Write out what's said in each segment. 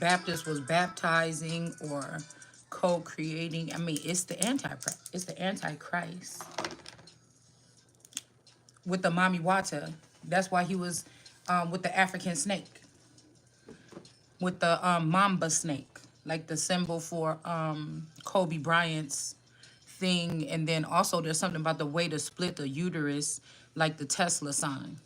Baptist was baptizing or co-creating. I mean, it's the Antichrist with the Mami Wata. That's why he was with the African snake, with the Mamba snake, like the symbol for Kobe Bryant's thing. And then also there's something about the way to split the uterus, like the Tesla sign.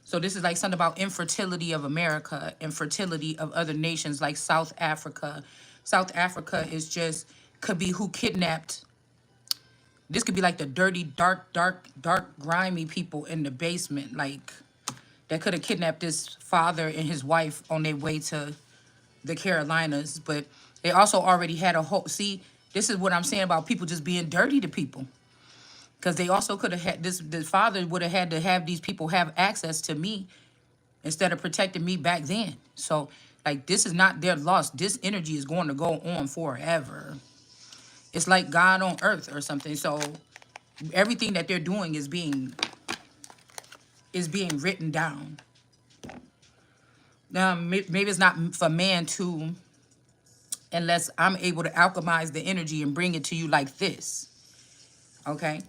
So this is like something about infertility of America, infertility of other nations like South Africa. South Africa is just, could be who kidnapped. This could be like the dirty, dark, grimy people in the basement, like that could have kidnapped this father and his wife on their way to the Carolinas. But they also already had a whole, see, this is what I'm saying about people just being dirty to people. Because they also could have had this, the father would have had to have these people have access to me instead of protecting me back then. So, like, this is not their loss. This energy is going to go on forever. It's like God on earth or something. So, everything that they're doing is being written down. Maybe it's not for man to, unless I'm able to alchemize the energy and bring it to you like this. Okay?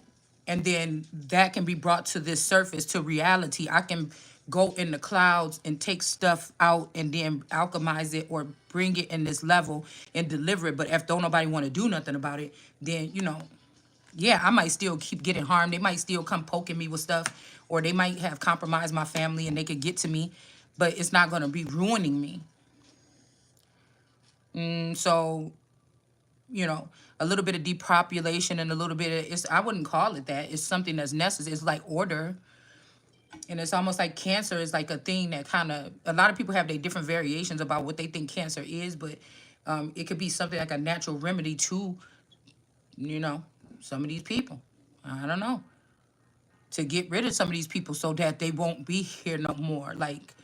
And then that can be brought to this surface, to reality. I can go in the clouds and take stuff out and then alchemize it or bring it in this level and deliver it. But if don't nobody want to do nothing about it, then, you know, yeah, I might still keep getting harmed. They might still come poking me with stuff, or they might have compromised my family and they could get to me, but it's not going to be ruining me. So, you know, a little bit of depopulation and a little bit of, it's, I wouldn't call it that. It's something that's necessary. It's like order. And it's almost like cancer is like a thing that kind of, a lot of people have their different variations about what they think cancer is, but it could be something like a natural remedy to, you know, some of these people. I don't know. To get rid of some of these people so that they won't be here no more. Like,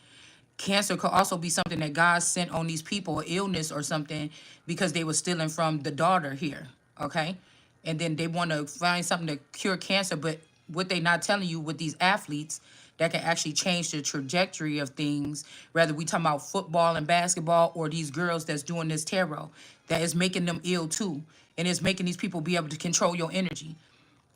cancer could also be something that God sent on these people, illness or something, because they were stealing from the daughter here, okay? And then they want to find something to cure cancer, but what they not telling you with these athletes that can actually change the trajectory of things, whether we talking about football and basketball or these girls that's doing this tarot, that is making them ill too, and it's making these people be able to control your energy.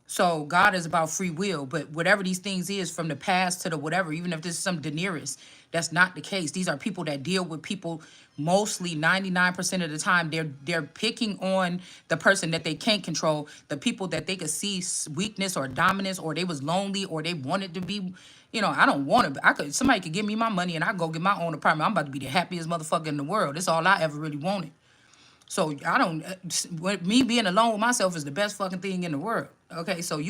So God is about free will, but whatever these things is from the past to the whatever, even if this is some Daenerys, that's not the case. These are people that deal with people mostly 99% of the time. They're picking on the person that they can't control, the people that they could see weakness or dominance, or they was lonely, or they wanted to be, you know, I don't want to. Somebody could give me my money and I go get my own apartment. I'm about to be the happiest motherfucker in the world. That's all I ever really wanted. So I don't, me being alone with myself is the best fucking thing in the world. Okay, so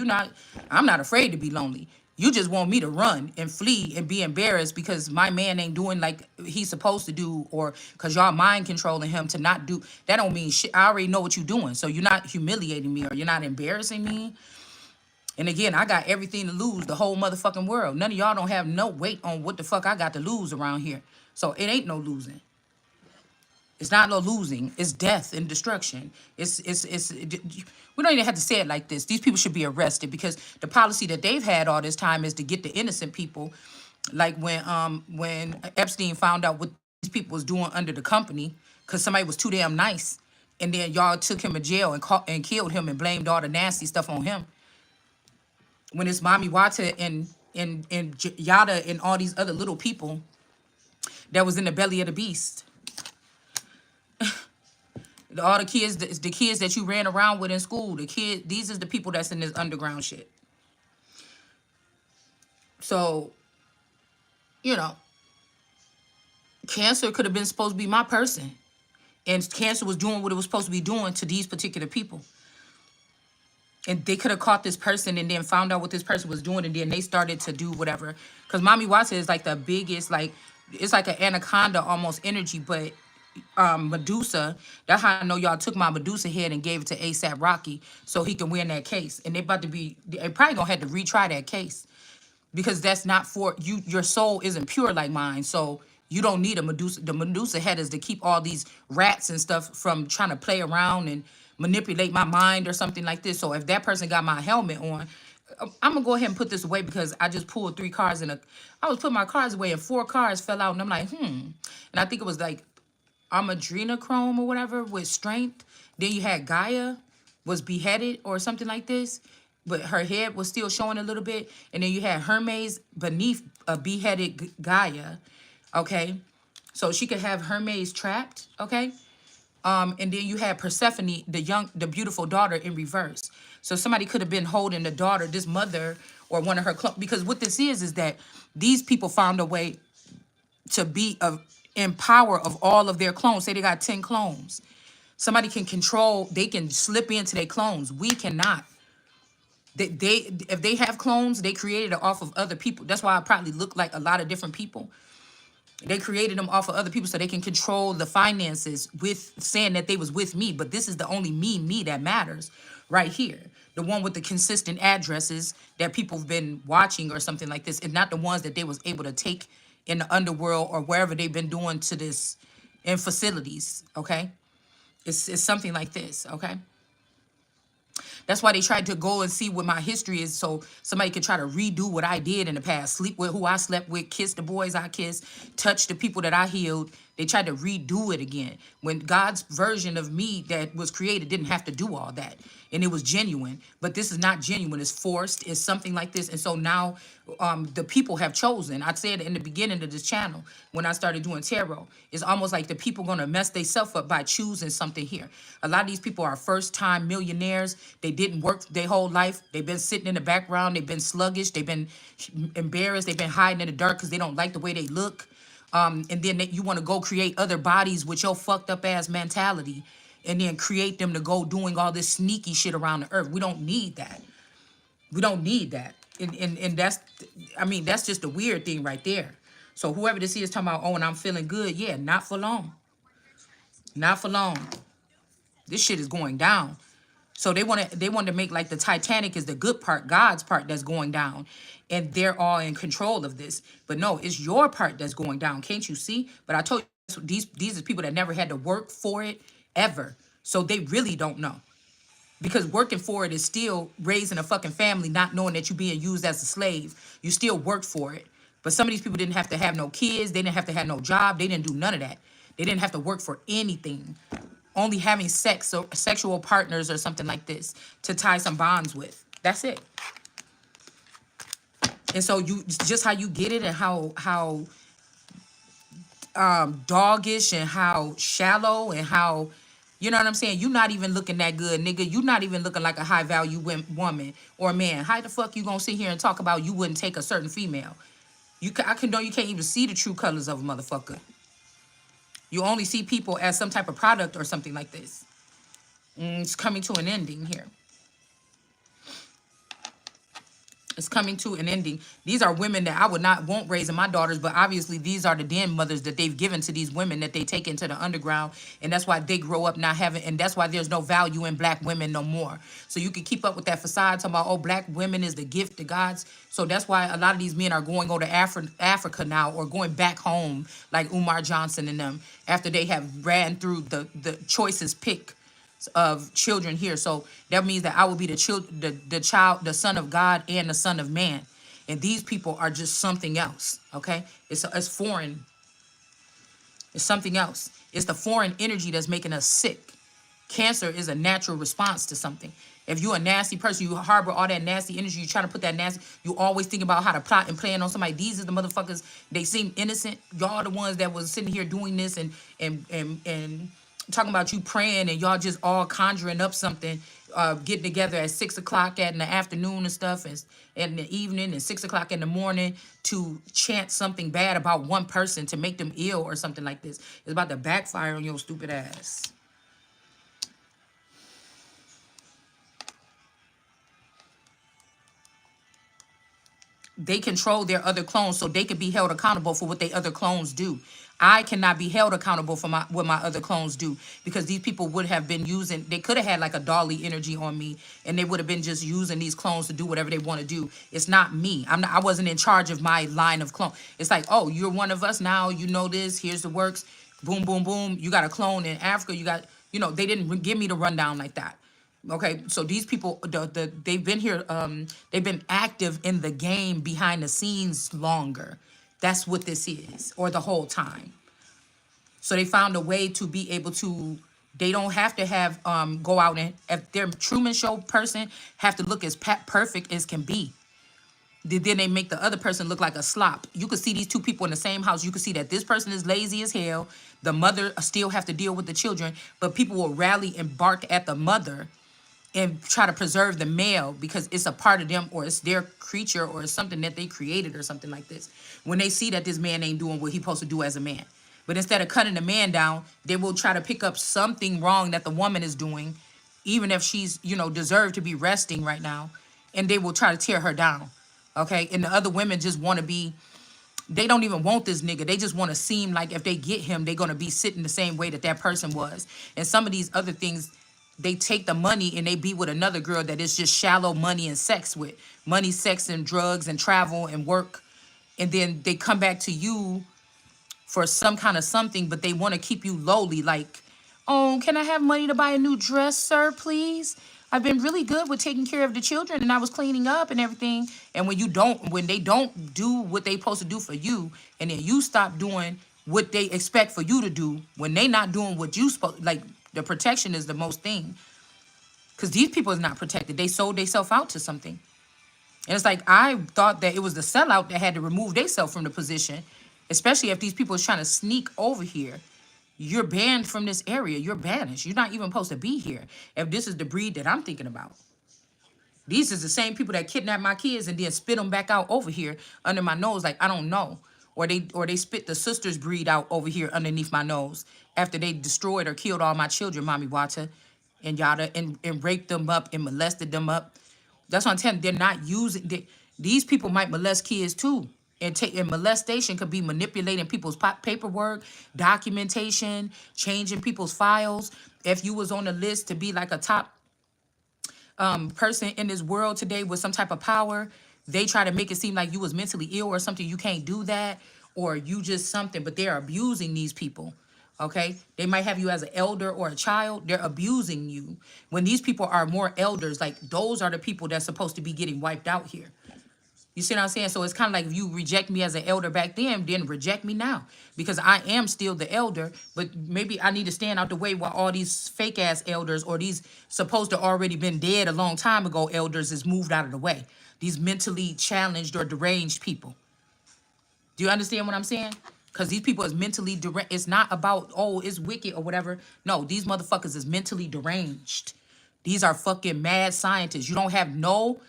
I'm not afraid to be lonely. You just want me to run and flee and be embarrassed because my man ain't doing like he's supposed to do, or because y'all mind controlling him to not do. That don't mean shit. I already know what you're doing. So you're not humiliating me or you're not embarrassing me. And again, I got everything to lose, the whole motherfucking world. None of y'all don't have no weight on what the fuck I got to lose around here. So it ain't no losing. It's not no losing. It's death and destruction. We don't even have to say it like this. These people should be arrested because the policy that they've had all this time is to get the innocent people. Like when Epstein found out what these people was doing under the company because somebody was too damn nice, and then y'all took him to jail and killed him and blamed all the nasty stuff on him. When it's Mami Wata and Yada and all these other little people that was in the belly of the beast. All the kids that you ran around with in school, these is the people that's in this underground shit. So, you know, cancer could have been supposed to be my person. And cancer was doing what it was supposed to be doing to these particular people. And they could have caught this person and then found out what this person was doing, and then they started to do whatever. Because Mami Watson is like the biggest, like, it's like an anaconda almost energy, but Medusa, that's how I know y'all took my Medusa head and gave it to ASAP Rocky so he can win that case. And they probably gonna have to retry that case because that's not for you. Your soul isn't pure like mine, so you don't need a Medusa. The Medusa head is to keep all these rats and stuff from trying to play around and manipulate my mind or something like this. So if that person got my helmet on, I'm gonna go ahead and put this away because I just pulled 3 cards I was putting my cards away and 4 cards fell out, and I'm like, And I think it was like Adrenochrome or whatever with strength. Then you had Gaia was beheaded or something like this, but her head was still showing a little bit. And then you had Hermes beneath a beheaded Gaia. Okay, so she could have Hermes trapped. Okay, and then you had Persephone, the beautiful daughter, in reverse. So somebody could have been holding the daughter, this mother, or one of her clones. Because what this is that these people found a way to be in power of all of their clones. Say they got 10 clones. Somebody can control, they can slip into their clones. We cannot. They if they have clones, they created it off of other people. That's why I probably look like a lot of different people. They created them off of other people so they can control the finances with saying that they was with me. But this is the only me that matters right here. The one with the consistent addresses that people have been watching or something like this, and not the ones that they was able to take in the underworld or wherever they've been doing to this in facilities. Okay. It's something like this. Okay. That's why they tried to go and see what my history is so somebody could try to redo what I did in the past. Sleep with who I slept with, kiss the boys I kissed, touch the people that I healed. They tried to redo it again. When God's version of me that was created didn't have to do all that. And it was genuine. But this is not genuine. It's forced. It's something like this. And so now the people have chosen. I said in the beginning of this channel, when I started doing tarot, it's almost like the people going to mess themselves up by choosing something here. A lot of these people are first-time millionaires. They didn't work their whole life. They've been sitting in the background. They've been sluggish. They've been embarrassed. They've been hiding in the dark because they don't like the way they look. And then you want to go create other bodies with your fucked up ass mentality and then create them to go doing all this sneaky shit around the earth. We don't need that. We don't need that. And that's, I mean, that's just a weird thing right there. So whoever this is talking about, oh, and I'm feeling good. Yeah, not for long. Not for long. This shit is going down. So they want to make like the Titanic is the good part, God's part that's going down. And they're all in control of this. But no, it's your part that's going down. Can't you see? But I told you, these are people that never had to work for it ever. So they really don't know. Because working for it is still raising a fucking family, not knowing that you're being used as a slave. You still work for it. But some of these people didn't have to have no kids. They didn't have to have no job. They didn't do none of that. They didn't have to work for anything. Only having sex or sexual partners or something like this to tie some bonds with. That's it. And so you just how you get it and how doggish and how shallow and how, you know what I'm saying? You're not even looking that good, nigga. You're not even looking like a high value woman or man. How the fuck you gonna sit here and talk about you wouldn't take a certain female? I can know you can't even see the true colors of a motherfucker. You only see people as some type of product or something like this. It's coming to an ending here. It's coming to an ending. These are women that I won't raise in my daughters, but obviously these are the den mothers that they've given to these women that they take into the underground. And that's why they grow up not having, and that's why there's no value in black women no more. So you can keep up with that facade talking about, oh, black women is the gift to God's. So that's why a lot of these men are going over to Africa now or going back home like Umar Johnson and them after they have ran through the choicest pick of children here. So that means that I will be the child, the son of God and the son of man. And these people are just something else. Okay. It's foreign. It's something else. It's the foreign energy that's making us sick. Cancer is a natural response to something. If you're a nasty person, you harbor all that nasty energy, you're trying to put that nasty, you always think about how to plot and plan on somebody. These are the motherfuckers, they seem innocent. Y'all the ones that was sitting here doing this and talking about you praying and y'all just all conjuring up something, getting together at 6 o'clock in the afternoon and stuff, and in the evening and 6 o'clock in the morning to chant something bad about one person to make them ill or something like this. It's about to backfire on your stupid ass. They control their other clones so they can be held accountable for what their other clones do. I cannot be held accountable for what my other clones do because these people would have been using, they could have had like a Dolly energy on me and they would have been just using these clones to do whatever they want to do. It's not me. I wasn't in charge of my line of clone. It's like, oh, you're one of us now. You know this. Here's the works. Boom, boom, boom. You got a clone in Africa. You got, they didn't give me the rundown like that. Okay, so these people, they've been here, they've been active in the game behind the scenes longer. That's what this is, or the whole time. So they found a way to be able to, they don't have to have go out and, if their Truman Show person, have to look as perfect as can be. Then they make the other person look like a slop. You could see these two people in the same house. You could see that this person is lazy as hell. The mother still have to deal with the children, but people will rally and bark at the mother and try to preserve the male because it's a part of them, or it's their creature, or it's something that they created or something like this. When they see that this man ain't doing what he's supposed to do as a man. But instead of cutting the man down, they will try to pick up something wrong that the woman is doing, even if she's, deserved to be resting right now, and they will try to tear her down. Okay? And the other women just want to be, they don't even want this nigga. They just want to seem like if they get him, they're going to be sitting the same way that that person was. And some of these other things, they take the money and they be with another girl that is just shallow money and sex with. Money, sex, and drugs and travel and work. And then they come back to you for some kind of something, but they want to keep you lowly. Like, oh, can I have money to buy a new dress, sir, please? I've been really good with taking care of the children and I was cleaning up and everything. And when they don't do what they supposed to do for you, and then you stop doing what they expect for you to do, when they not doing what you supposed, like, the protection is the most thing. Because these people is not protected. They sold themselves out to something. And it's like, I thought that it was the sellout that had to remove themselves from the position, especially if these people is trying to sneak over here. You're banned from this area. You're banished. You're not even supposed to be here if this is the breed that I'm thinking about. These is the same people that kidnap my kids and then spit them back out over here under my nose like I don't know. Or they spit the sister's breed out over here underneath my nose after they destroyed or killed all my children, Mommy Wata, and yada, and raped them up and molested them up. That's what I'm telling you. They're not using, these people might molest kids too. And molestation could be manipulating people's paperwork, documentation, changing people's files. If you was on the list to be like a top person in this world today with some type of power, they try to make it seem like you was mentally ill or something. You can't do that, or you just something, but they're abusing these people. Okay, they might have you as an elder or a child. They're abusing you. When these people are more elders, like those are the people that's supposed to be getting wiped out here. You see what I'm saying? So it's kind of like if you reject me as an elder back then reject me now. Because I am still the elder, but maybe I need to stand out the way while all these fake ass elders, or these supposed to already been dead a long time ago elders, is moved out of the way. These mentally challenged or deranged people. Do you understand what I'm saying? Because these people is mentally deranged. It's not about, oh, it's wicked or whatever. No, these motherfuckers is mentally deranged. These are fucking mad scientists. You don't have no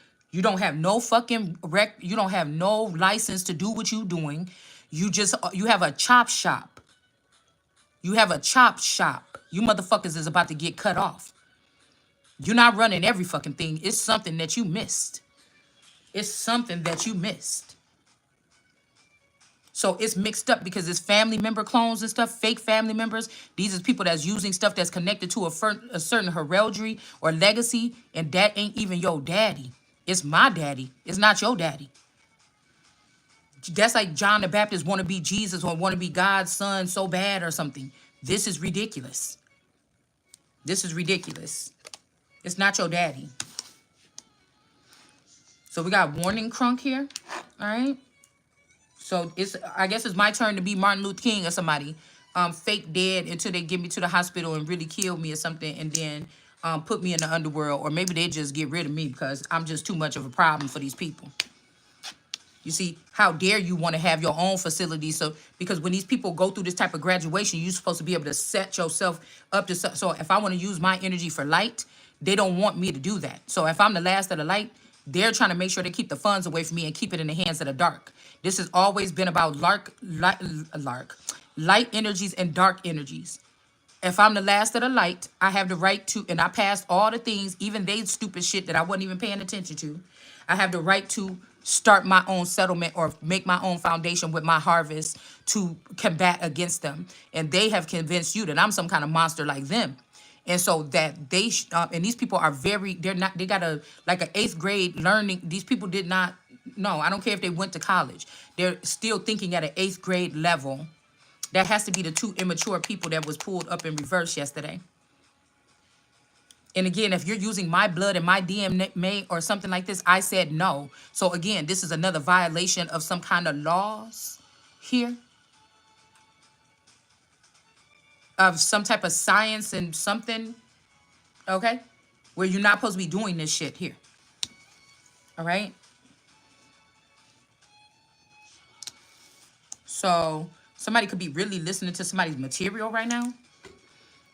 fucking you don't have no license to do what you doing. You have a chop shop. You have a chop shop. You motherfuckers is about to get cut off. You're not running every fucking thing. It's something that you missed. It's something that you missed. So it's mixed up because it's family member clones and stuff, fake family members. These is people that's using stuff that's connected to a certain heraldry or legacy, and that ain't even your daddy. It's my daddy. It's not your daddy. That's like John the Baptist want to be Jesus or want to be God's son so bad or something. This is ridiculous. This is ridiculous. It's not your daddy. So we got warning crunk here. All right. So I guess it's my turn to be Martin Luther King or somebody. Fake dead until they get me to the hospital and really kill me or something, and then put me in the underworld. Or maybe they just get rid of me because I'm just too much of a problem for these people. You see, how dare you want to have your own facility? So, because when these people go through this type of graduation, you're supposed to be able to set yourself up to. So if I want to use my energy for light, they don't want me to do that. So if I'm the last of the light, they're trying to make sure they keep the funds away from me and keep it in the hands of the dark. This has always been about light energies and dark energies. If I'm the last of the light, I have the right to, and I passed all the things, even they stupid shit that I wasn't even paying attention to. I have the right to start my own settlement or make my own foundation with my harvest to combat against them. And they have convinced you that I'm some kind of monster like them. And so that and these people are they got like an 8th grade learning. These people did not, no, I don't care if they went to college. They're still thinking at an 8th grade level. That has to be the two immature people that was pulled up in reverse yesterday. And again, if you're using my blood and my DNA or something like this, I said no. So again, this is another violation of some kind of laws here. of some type of science and something, okay? Where you're not supposed to be doing this shit here. All right? So somebody could be really listening to somebody's material right now.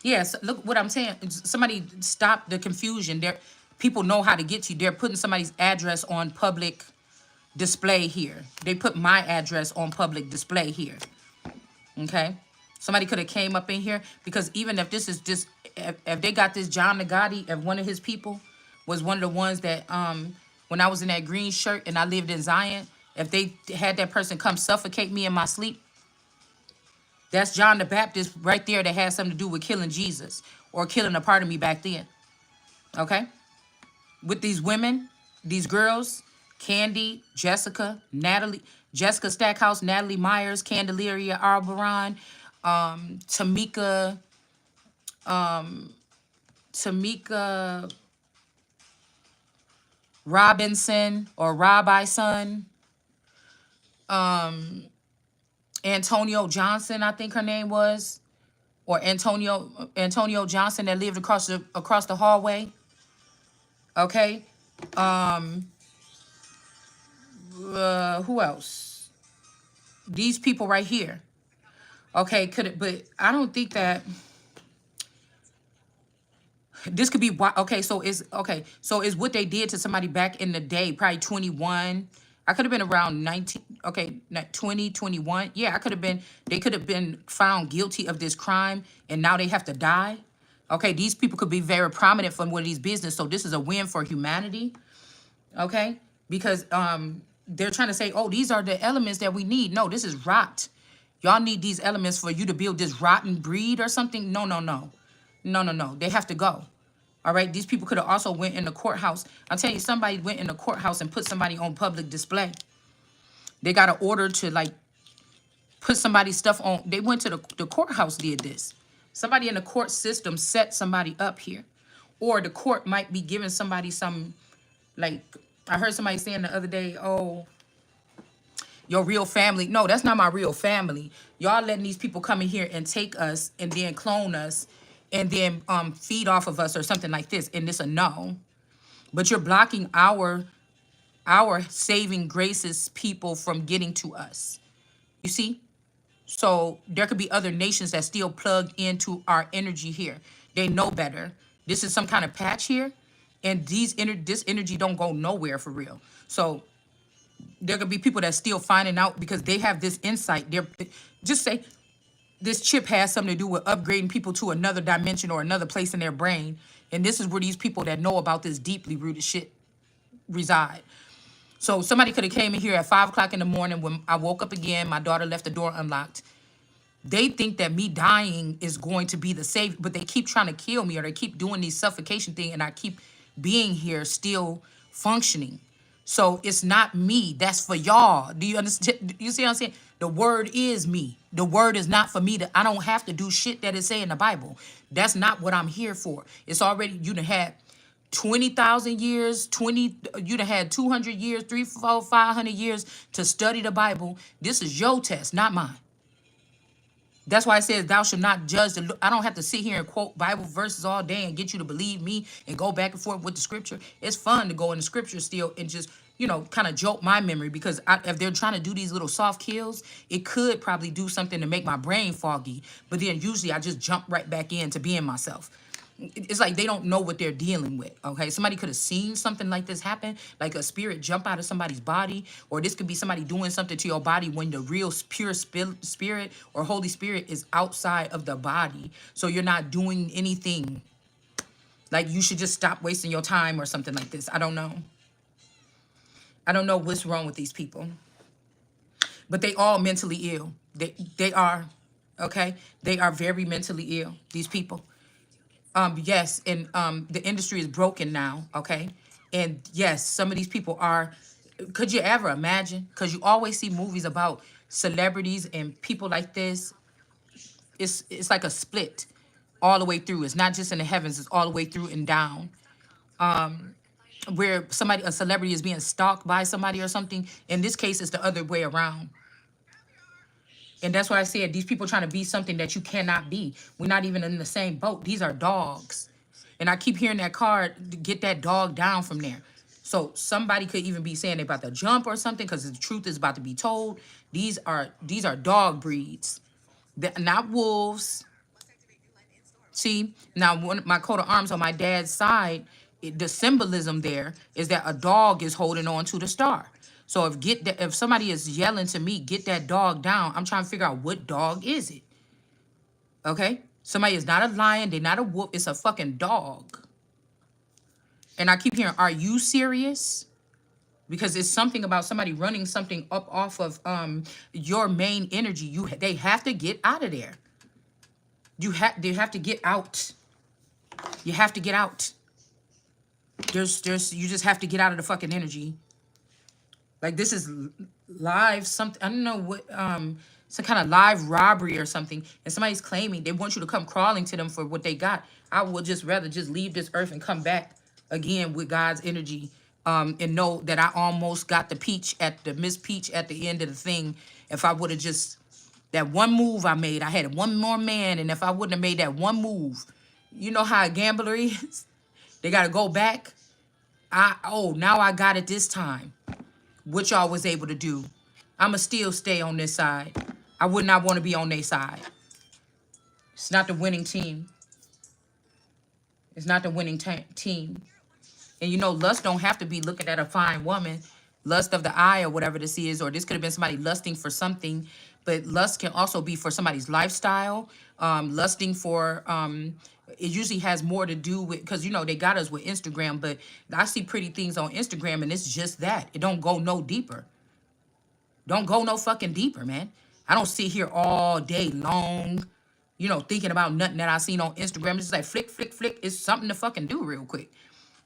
Yes, look what I'm saying. Somebody stop the confusion. There, people know how to get to you. They're putting somebody's address on public display here. They put my address on public display here. Okay, somebody could have came up in here because even if this is just if they got this John Nagati, if one of his people was one of the ones that when I was in that green shirt and I lived in Zion, if they had that person come suffocate me in my sleep, that's John the Baptist right there that has something to do with killing Jesus or killing a part of me back then. Okay? With these women, these girls, Candy, Jessica, Natalie, Jessica Stackhouse, Natalie Myers, Candelaria Albaron, Tamika, Tamika Robinson or Rabbi Son, Antonio Johnson, I think her name was, or Antonio Johnson that lived across the hallway. Okay, who else? These people right here. Okay, could it? But I don't think that this could be why. Okay, so it's okay. So it's what they did to somebody back in the day, probably 21. I could have been around 19. Okay, not 20, 21. Yeah, I could have been. They could have been found guilty of this crime, and now they have to die. Okay, these people could be very prominent from one of these business. So this is a win for humanity. Okay, because they're trying to say, oh, these are the elements that we need. No, this is rot. Y'all need these elements for you to build this rotten breed or something. No, no, no, no, no, no. They have to go. All right, these people could have also went in the courthouse. I'm telling you, somebody went in the courthouse and put somebody on public display. They got an order to like put somebody's stuff on. They went to the courthouse, did this. Somebody in the court system set somebody up here, or the court might be giving somebody some, like, I heard somebody saying the other day, oh, your real family. No, that's not my real family. Y'all letting these people come in here and take us and then clone us and then feed off of us or something like this. And this a no. But you're blocking our saving graces people from getting to us. You see? So there could be other nations that still plugged into our energy here. They know better. This is some kind of patch here, and this energy don't go nowhere for real. So there could be people that still finding out because they have this insight. They're just say this chip has something to do with upgrading people to another dimension or another place in their brain. And this is where these people that know about this deeply rooted shit reside. So somebody could have came in here at 5 o'clock in the morning when I woke up again. My daughter left the door unlocked. They think that me dying is going to be the safe, but they keep trying to kill me or they keep doing these suffocation thing, and I keep being here still functioning. So it's not me. That's for y'all. Do you understand? You see what I'm saying? The word is me. The word is not for me. I don't have to do shit that it say in the Bible. That's not what I'm here for. It's already, you done had 20,000 years, you done had 200 years, 3, 4, 500 years to study the Bible. This is your test, not mine. That's why it says thou shalt not judge I don't have to sit here and quote Bible verses all day and get you to believe me and go back and forth with the scripture. It's fun to go in the scripture still and just, kind of jolt my memory because if they're trying to do these little soft kills, it could probably do something to make my brain foggy. But then usually I just jump right back into being myself. It's like they don't know what they're dealing with. Okay, somebody could have seen something like this happen, like a spirit jump out of somebody's body, or this could be somebody doing something to your body when the real pure spirit or Holy Spirit is outside of the body. So you're not doing anything. Like you should just stop wasting your time or something like this. I don't know. I don't know what's wrong with these people, but they all mentally ill. They are, okay. They are very mentally ill. These people. Yes, and the industry is broken now, okay? And yes, some of these people are, could you ever imagine? Because you always see movies about celebrities and people like this. It's like a split all the way through. It's not just in the heavens, it's all the way through and down. Where a celebrity is being stalked by somebody or something. In this case, it's the other way around. And that's why I said these people trying to be something that you cannot be. We're not even in the same boat. These are dogs. And I keep hearing that card, to get that dog down from there. So somebody could even be saying they about to jump or something because the truth is about to be told. These are dog breeds. Not wolves. See, now one, my coat of arms on my dad's side, the symbolism there is that a dog is holding on to the star. So if somebody is yelling to me, get that dog down, I'm trying to figure out what dog is it. Okay? Somebody is not a lion, they're not a wolf, it's a fucking dog. And I keep hearing, are you serious? Because it's something about somebody running something up off of your main energy. They have to get out of there. They have to get out. You have to get out. You just have to get out of the fucking energy. Like this is live something. I don't know what some kind of live robbery or something. And somebody's claiming they want you to come crawling to them for what they got. I would just rather just leave this earth and come back again with God's energy. And know that I almost got the Miss Peach at the end of the thing. If I would have just that one move I made, I had one more man, and if I wouldn't have made that one move, you know how a gambler is. They gotta go back. Now I got it this time. What y'all was able to do. I'ma still stay on this side. I would not want to be on their side. It's not the winning team. It's not the winning team. And you know, lust don't have to be looking at a fine woman. Lust of the eye or whatever this is, or this could have been somebody lusting for something. But lust can also be for somebody's lifestyle. Lusting for, it usually has more to do with, because, you know, they got us with Instagram. But I see pretty things on Instagram, and it's just that. It don't go no deeper. Don't go no fucking deeper, man. I don't sit here all day long, you know, thinking about nothing that I seen on Instagram. It's just like flick, flick, flick. It's something to fucking do real quick.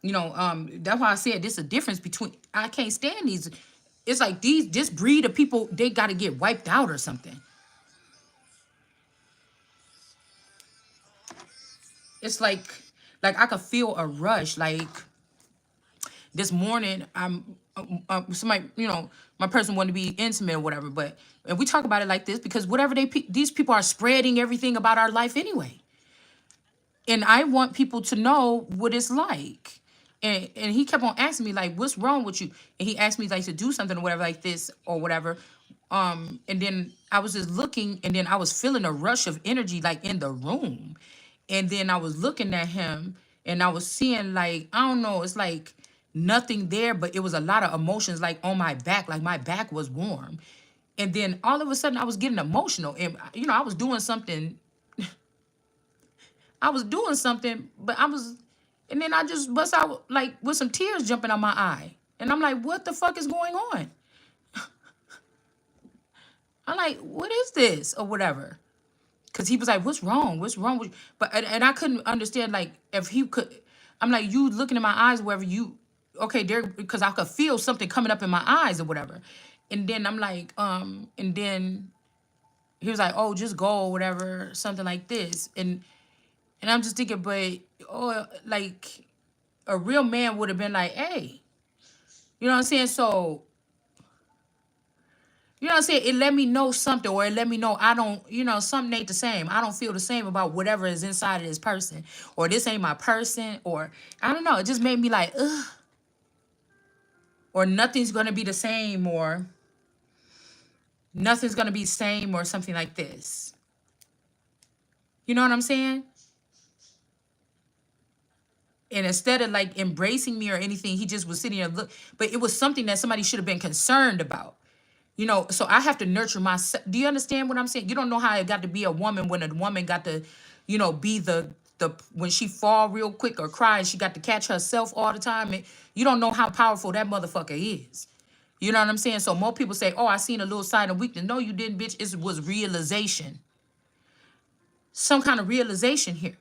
You know, that's why I said there's a difference between, I can't stand these. It's like this breed of people, they got to get wiped out or something. It's like I could feel a rush. Like this morning, somebody, you know, my person wanted to be intimate or whatever, but, and we talk about it like this because whatever these people are spreading everything about our life anyway. And I want people to know what it's like. And he kept on asking me, like, what's wrong with you? And he asked me, like, to do something or whatever, like this or whatever. And then I was just looking, and then I was feeling a rush of energy, like, in the room. And then I was looking at him, and I was seeing, like, I don't know, it's like nothing there, but it was a lot of emotions, like, on my back. Like, my back was warm. And then all of a sudden, I was getting emotional. And, you know, I was doing something. But and then I just bust out like with some tears jumping out my eye. And I'm like, what the fuck is going on? I'm like, what is this? Or whatever. Cause he was like, what's wrong? What's wrong with you? But and I couldn't understand like if he could. I'm like, you looking in my eyes wherever you okay, there because I could feel something coming up in my eyes or whatever. And then I'm like, and then he was like, oh, just go or whatever, something like this. And I'm just thinking, but like a real man would have been like, hey, you know what I'm saying? So, you know what I'm saying? It let me know something, or it let me know I don't, you know, something ain't the same. I don't feel the same about whatever is inside of this person, or this ain't my person, or I don't know. It just made me like, ugh, or nothing's gonna be the same, or nothing's gonna be the same, or something like this. You know what I'm saying? And instead of like embracing me or anything, he just was sitting there look. But it was something that somebody should have been concerned about. You know, so I have to nurture myself. Do you understand what I'm saying? You don't know how it got to be a woman when a woman got to, you know, be the when she fall real quick or cry and she got to catch herself all the time. And you don't know how powerful that motherfucker is. You know what I'm saying? So more people say, oh, I seen a little sign of weakness. No, you didn't, bitch. It was realization. Some kind of realization here.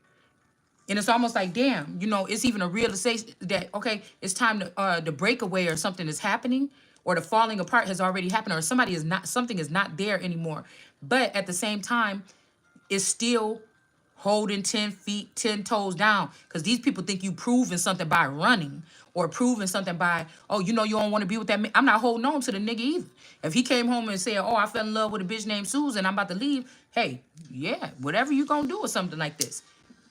And it's almost like, damn, you know, it's even a realization that, okay, it's time to the breakaway or something is happening, or the falling apart has already happened, or something is not there anymore. But at the same time, it's still holding 10 feet, 10 toes down. Because these people think you proving something by running or proving something by, oh, you know, you don't want to be with that man. I'm not holding on to the nigga either. If he came home and said, oh, I fell in love with a bitch named Susan, I'm about to leave. Hey, yeah, whatever you gonna do with something like this.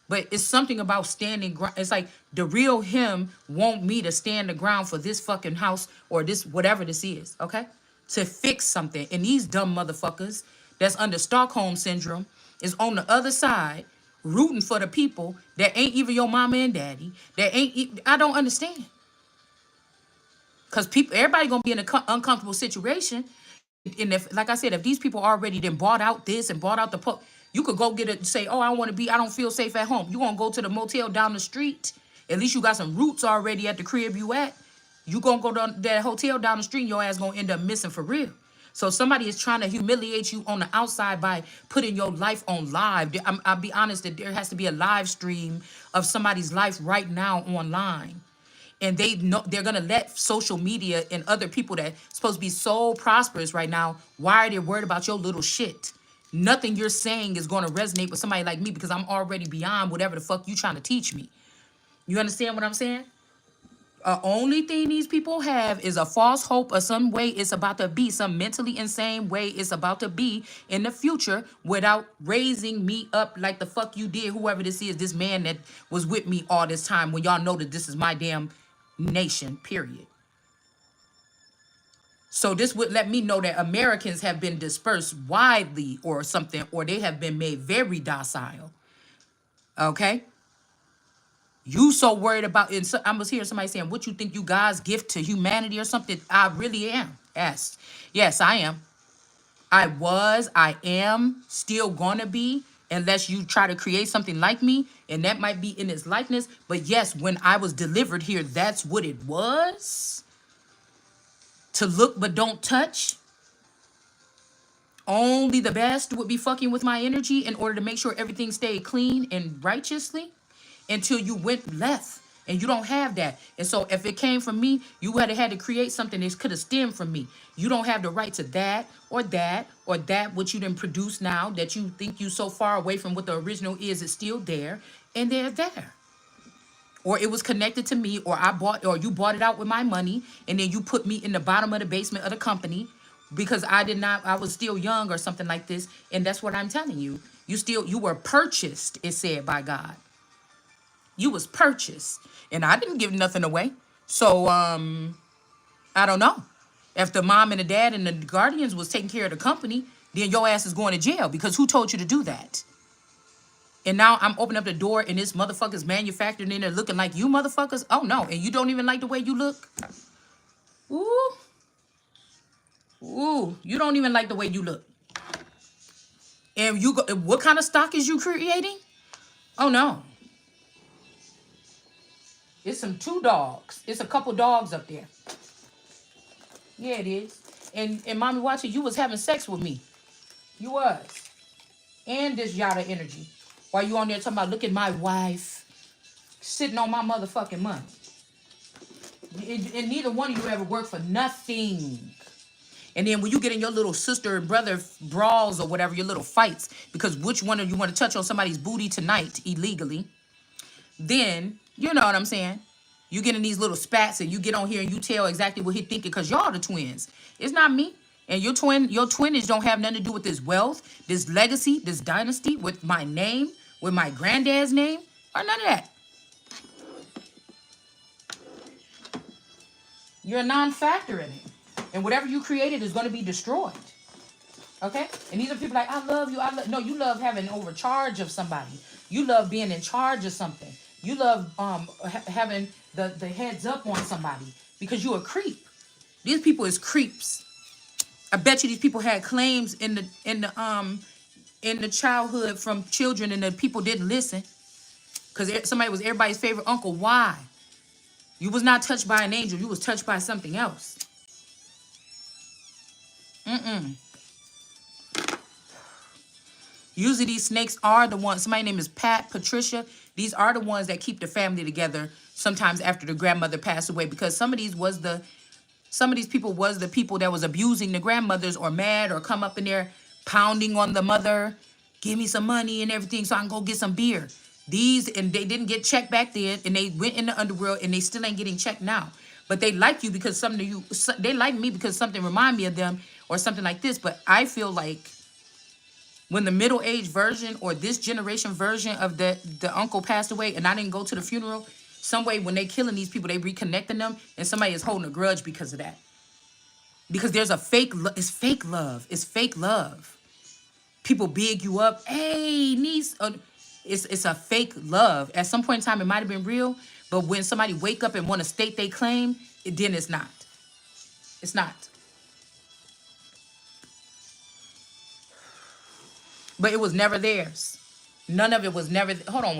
But it's something about standing ground. It's like the real him want me to stand the ground for this fucking house or this, whatever this is, okay? To fix something. And these dumb motherfuckers that's under Stockholm syndrome is on the other side rooting for the people that ain't even your mama and daddy. That ain't, I don't understand. Because people, everybody gonna be in an uncomfortable situation. And if, like I said, if these people already then bought out this and bought out the you could go get it and say, oh, I don't feel safe at home. You gonna go to the motel down the street. At least you got some roots already at the crib you at. You gonna go to that hotel down the street and your ass gonna end up missing for real. So somebody is trying to humiliate you on the outside by putting your life on live. I'll be honest that there has to be a live stream of somebody's life right now online. And they know they're gonna let social media and other people that supposed to be so prosperous right now, why are they worried about your little shit? Nothing you're saying is gonna resonate with somebody like me because I'm already beyond whatever the fuck you trying to teach me. You understand what I'm saying? Only thing these people have is a false hope of some way it's about to be, some mentally insane way it's about to be in the future without raising me up like the fuck you did, whoever this is, this man that was with me all this time when y'all know that this is my damn nation, period. So this would let me know that Americans have been dispersed widely or something, or they have been made very docile. Okay? You so worried about it. I was hearing somebody saying, what you think you God's gift to humanity or something? I really am. Yes. Yes, I am. I am, still gonna be, unless you try to create something like me, and that might be in its likeness. But yes, when I was delivered here, that's what it was. To look but don't touch. Only the best would be fucking with my energy in order to make sure everything stayed clean and righteously until you went left. And you don't have that. And so if it came from me, you would have had to create something that could have stemmed from me. You don't have the right to that or that or that which you didn't produce now that you think you so far away from what the original is still there. And they're there. Or it was connected to me, or you bought it out with my money, and then you put me in the bottom of the basement of the company because I was still young or something like this. And that's what I'm telling you. You were purchased, it said by God. You was purchased. And I didn't give nothing away. So, I don't know. If the mom and the dad and the guardians was taking care of the company, then your ass is going to jail because who told you to do that? And now I'm opening up the door and this motherfucker's manufactured in there looking like you motherfuckers. Oh no, and you don't even like the way you look. Ooh. Ooh, you don't even like the way you look. And what kind of stock is you creating? Oh no. It's some 2 dogs. It's a couple dogs up there. Yeah, it is. And mommy watching, you was having sex with me. You was. And this yada energy. While you on there talking about, look at my wife sitting on my motherfucking money. And neither one of you ever worked for nothing. And then when you get in your little sister and brother brawls or whatever, your little fights, because which one of you want to touch on somebody's booty tonight illegally, then, you know what I'm saying? You get in these little spats and you get on here and you tell exactly what he thinking because y'all the twins. It's not me. And your twinage don't have nothing to do with this wealth, this legacy, this dynasty, with my name, with my granddad's name, or none of that. You're a non-factor in it. And whatever you created is going to be destroyed. Okay? And these are people like, I love you. No, you love having overcharge of somebody. You love being in charge of something. You love having the heads up on somebody because you're a creep. These people is creeps. I bet you these people had claims in the childhood from children and the people didn't listen because somebody was everybody's favorite uncle. Why? You was not touched by an angel. You was touched by something else. Usually these snakes are the ones, somebody's name is Pat, Patricia. These are the ones that keep the family together sometimes after the grandmother passed away because some of these people was the people that was abusing the grandmothers or mad or come up in there pounding on the mother give me some money and everything so I can go get some beer. These, and they didn't get checked back then, and they went in the underworld, and they still ain't getting checked now. But they like you because something you, they like me because something remind me of them or something like this. But I feel like when the middle age version or this generation version of the uncle passed away, and I didn't go to the funeral, some way when they killing these people, they reconnecting them, and somebody is holding a grudge because of that. Because there's a fake, it's fake love. It's fake love. People big you up. Hey, niece. It's a fake love. At some point in time, it might have been real, but when somebody wake up and want to state they claim, then it's not. It's not. But it was never theirs. None of it was never. Hold on one